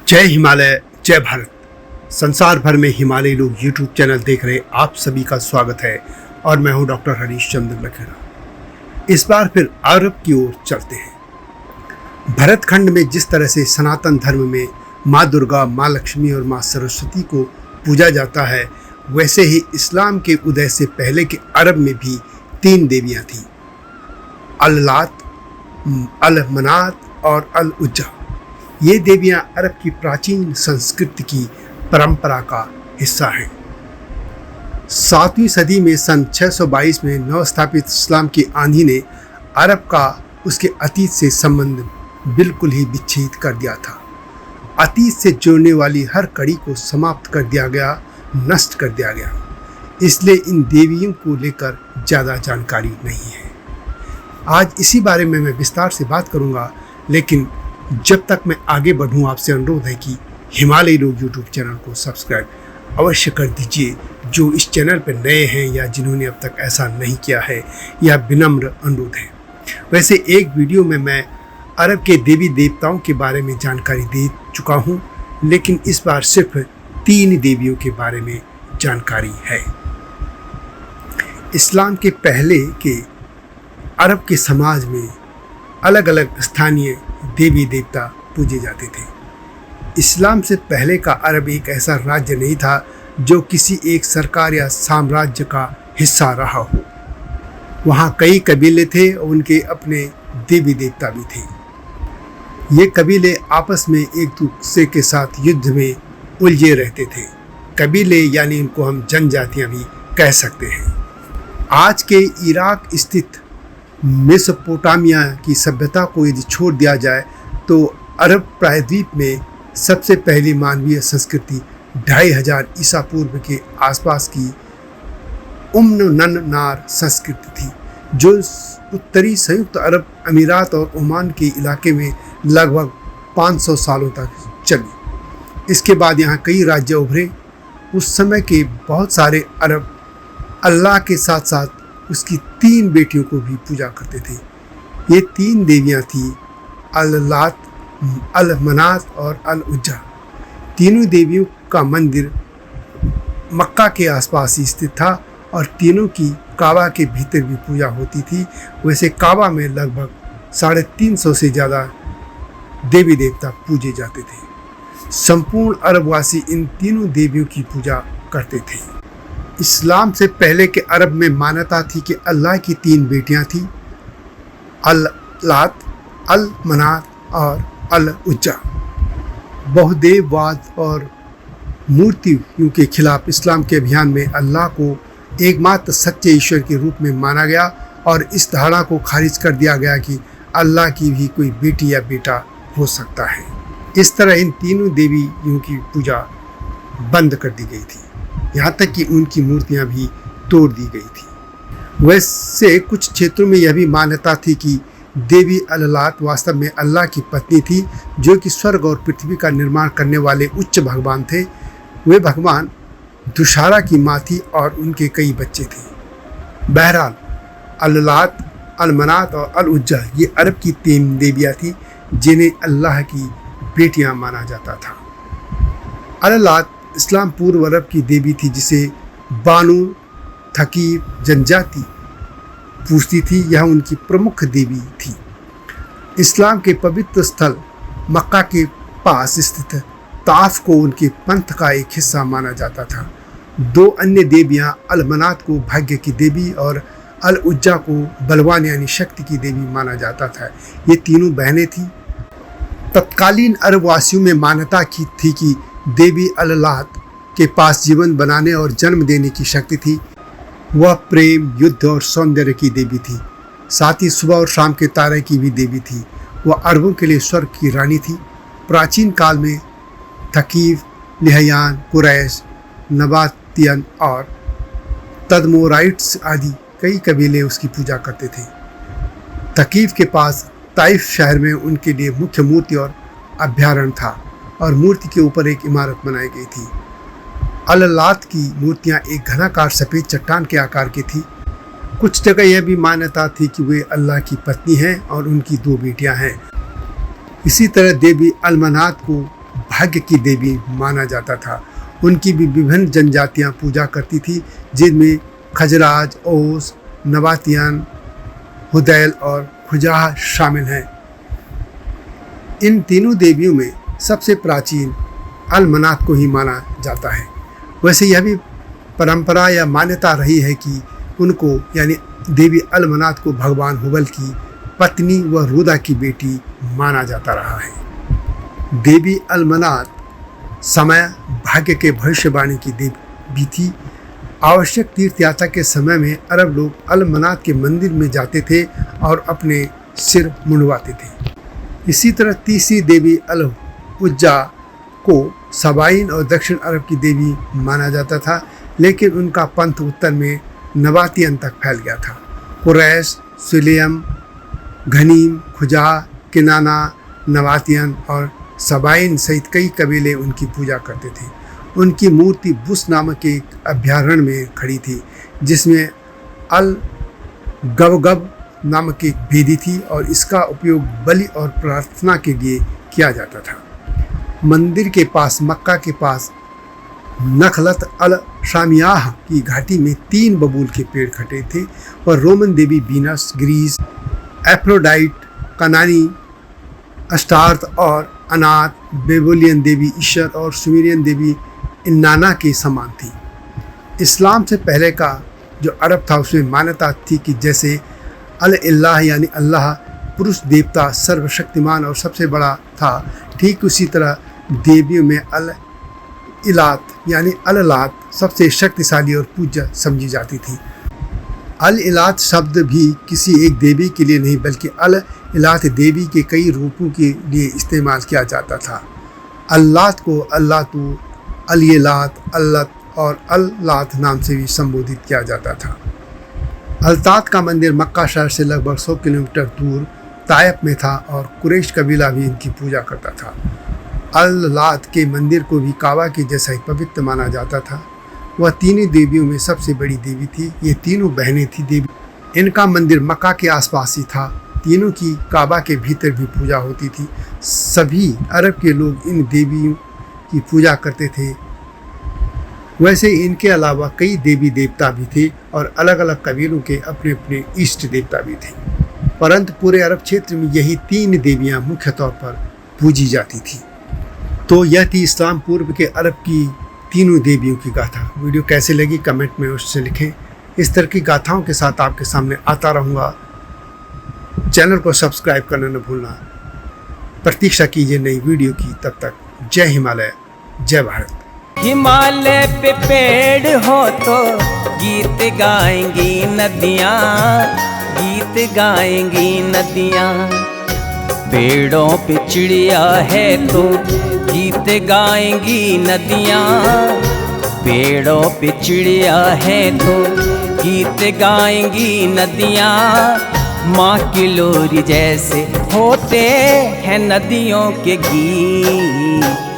जय हिमालय, जय भारत। संसार भर में हिमालयी लोग यूट्यूब चैनल देख रहे आप सभी का स्वागत है और मैं हूं डॉक्टर हरीश चंद्र लखेड़ा। इस बार फिर अरब की ओर चलते हैं। भरतखंड में जिस तरह से सनातन धर्म में माँ दुर्गा, माँ लक्ष्मी और माँ सरस्वती को पूजा जाता है, वैसे ही इस्लाम के उदय से पहले के अरब में भी 3 देवियाँ थीं, अल-लात, अल-मनात और अल-उज्जा। ये देवियां अरब की प्राचीन संस्कृति की परंपरा का हिस्सा हैं। 7वीं सदी में सन 622 में नवस्थापित इस्लाम की आंधी ने अरब का उसके अतीत से संबंध बिल्कुल ही विच्छेद कर दिया था। अतीत से जोड़ने वाली हर कड़ी को समाप्त कर दिया गया, नष्ट कर दिया गया। इसलिए इन देवियों को लेकर ज़्यादा जानकारी नहीं है। आज इसी बारे में मैं विस्तार से बात करूँगा, लेकिन जब तक मैं आगे बढ़ूं, आपसे अनुरोध है कि हिमालयी लोग यूट्यूब चैनल को सब्सक्राइब अवश्य कर दीजिए। जो इस चैनल पर नए हैं या जिन्होंने अब तक ऐसा नहीं किया है, यह विनम्र अनुरोध है। वैसे एक वीडियो में मैं अरब के देवी देवताओं के बारे में जानकारी दे चुका हूं, लेकिन इस बार सिर्फ 3 देवियों के बारे में जानकारी है। इस्लाम के पहले के अरब के समाज में अलग अलग स्थानीय देवी देवता पूजे जाते थे। इस्लाम से पहले का अरब एक ऐसा राज्य नहीं था जो किसी एक सरकार या साम्राज्य का हिस्सा रहा हो। वहाँ कई कबीले थे और उनके अपने देवी देवता भी थे। ये कबीले आपस में एक दूसरे के साथ युद्ध में उलझे रहते थे। कबीले यानी इनको हम जनजातियाँ भी कह सकते हैं। आज के इराक स्थित मेसोपोटामिया की सभ्यता को यदि छोड़ दिया जाए तो अरब प्रायद्वीप में सबसे पहली मानवीय संस्कृति 2500 ईसा पूर्व के आसपास की उम्न-नन-नार संस्कृति थी, जो उत्तरी संयुक्त अरब अमीरात और ओमान के इलाके में लगभग 500 सालों तक चली। इसके बाद यहाँ कई राज्य उभरे। उस समय के बहुत सारे अरब अल्लाह के साथ साथ उसकी 3 बेटियों को भी पूजा करते थे। ये 3 देवियाँ थीं, अल-लात, अल-मनात और अल-उज्जा। तीनों देवियों का मंदिर मक्का के आसपास ही स्थित था और तीनों की काबा के भीतर भी पूजा होती थी। वैसे काबा में लगभग 350 से ज़्यादा देवी देवता पूजे जाते थे। संपूर्ण अरबवासी इन तीनों देवियों की पूजा करते थे। इस्लाम से पहले के अरब में मान्यता थी कि अल्लाह की 3 बेटियां थीं, अल-लात, अल-मनात और अल-उज्जा। बहुदेववाद और मूर्तियों के खिलाफ इस्लाम के अभियान में अल्लाह को एकमात्र सच्चे ईश्वर के रूप में माना गया और इस धारणा को खारिज कर दिया गया कि अल्लाह की भी कोई बेटी या बेटा हो सकता है। इस तरह इन तीनों देवियों की पूजा बंद कर दी गई थी, यहाँ तक कि उनकी मूर्तियाँ भी तोड़ दी गई थी। वैसे कुछ क्षेत्रों में यह भी मान्यता थी कि देवी अल-लात वास्तव में अल्लाह की पत्नी थी, जो कि स्वर्ग और पृथ्वी का निर्माण करने वाले उच्च भगवान थे। वे भगवान दुशारा की माँ थी और उनके कई बच्चे थे। बहरहाल अल-लात, अल-मनात और अल-उज्जा ये अरब की 3 देवियाँ थीं जिन्हें अल्लाह की बेटियाँ माना जाता था। अल-लात इस्लाम पूर्व अरब की देवी थी, जिसे बानू थकीर जनजाति पूजती थी। यह उनकी प्रमुख देवी थी। इस्लाम के पवित्र स्थल मक्का के पास स्थित ताफ को उनके पंथ का एक हिस्सा माना जाता था। 2 अन्य देवियां अल-मनात को भाग्य की देवी और अल-उज्जा को बलवान यानी शक्ति की देवी माना जाता था। ये तीनों बहनें थीं। तत्कालीन अरब वासियों में मान्यता की थी कि देवी अल-लात के पास जीवन बनाने और जन्म देने की शक्ति थी। वह प्रेम, युद्ध और सौंदर्य की देवी थी। साथ ही सुबह और शाम के तारे की भी देवी थी। वह अरबों के लिए स्वर्ग की रानी थी। प्राचीन काल में थकीफ, लिहयान, कुरैश, नबातियन और तदमोराइट्स आदि कई कबीले उसकी पूजा करते थे। थकीफ के पास ताइफ शहर में उनके लिए मुख्य मूर्ति और अभ्यारण्य था और मूर्ति के ऊपर एक इमारत बनाई गई थी। अल-लात की मूर्तियाँ एक घनाकार सफ़ेद चट्टान के आकार की थी। कुछ जगह यह भी मान्यता थी कि वे अल्लाह की पत्नी हैं और उनकी 2 बेटियां हैं। इसी तरह देवी अल-मनात को भाग्य की देवी माना जाता था। उनकी भी विभिन्न जनजातियां पूजा करती थी, जिनमें खजराज, ओस, नबातियन, हुदैल और खुजाह शामिल हैं। इन तीनों देवियों में सबसे प्राचीन अल-मनात को ही माना जाता है। वैसे यह भी परंपरा या मान्यता रही है कि उनको यानी देवी अल-मनात को भगवान हुबल की पत्नी व रुदा की बेटी माना जाता रहा है। देवी अल-मनात समय, भाग्य के भविष्यवाणी की देवी थी। आवश्यक तीर्थ यात्रा के समय में अरब लोग अल-मनात के मंदिर में जाते थे और अपने सिर मुंडवाते थे। इसी तरह तीसरी देवी अल-उज्जा को सबाइन और दक्षिण अरब की देवी माना जाता था, लेकिन उनका पंथ उत्तर में नबातियन तक फैल गया था। कुरैश, सुलेम, घनीम, खुजा, किनाना, नबातियन और सबाइन सहित कई कबीले उनकी पूजा करते थे। उनकी मूर्ति बुस नामक एक अभयारण्य में खड़ी थी, जिसमें अल गबगब नामक एक वेदी थी और इसका उपयोग बलि और प्रार्थना के लिए किया जाता था। मंदिर के पास, मक्का के पास नखलत अल शामियाह की घाटी में 3 बबूल के पेड़ खड़े थे और रोमन देवी वीनस, ग्रीस, एफ्रोडाइट, कनानी, अस्टार्थ और अनात, बेबोलियन देवी ईशर और सुमेरियन देवी इन्नाना के समान थी। इस्लाम से पहले का जो अरब था उसमें मान्यता थी कि जैसे अल-इल्लाह यानी अल्लाह पुरुष देवता सर्वशक्तिमान और सबसे बड़ा था, ठीक उसी तरह देवियों में अल-इलात यानी अल-लात सबसे शक्तिशाली और पूज्य समझी जाती थी। अल-इलात शब्द भी किसी एक देवी के लिए नहीं बल्कि अल-इलात देवी के कई रूपों के लिए इस्तेमाल किया जाता था। अल्लात को अल्लातु, अल-इलात, अल्लत और अल-लात नाम से भी संबोधित किया जाता था। अल्तात का मंदिर मक्का शहर से लगभग 100 किलोमीटर दूर ताइफ में था और कुरैश कबीला भी इनकी पूजा करता था। अल-लात के मंदिर को भी काबा के जैसा ही पवित्र माना जाता था। वह तीनों देवियों में सबसे बड़ी देवी थी। ये तीनों बहनें थी देवी। इनका मंदिर मक्का के आसपास ही था। तीनों की काबा के भीतर भी पूजा होती थी। सभी अरब के लोग इन देवियों की पूजा करते थे। वैसे इनके अलावा कई देवी देवता भी थे और अलग अलग कबीलों के अपने अपने इष्ट देवता भी थे, परंतु पूरे अरब क्षेत्र में यही 3 देवियां मुख्य तौर पर पूजी जाती थी। तो यह थी इस्लाम पूर्व के अरब की तीनों देवियों की गाथा। वीडियो कैसे लगी कमेंट में उससे लिखें। इस तरह की गाथाओं के साथ आपके सामने आता रहूँगा। चैनल को सब्सक्राइब करना न भूलना। प्रतीक्षा कीजिए नई वीडियो की। तब तक जय हिमालय, जय भारत। हिमालय पे पेड़ हो तो गीत गाएंगी नदियाँ, गीत गाएंगी नदियाँ। पेड़ों पे चिड़िया है तो गीत गाएंगी नदियाँ, पेड़ों पे चिड़िया है तो गीत गाएंगी नदियाँ। माँ की लोरी जैसे होते हैं नदियों के गीत।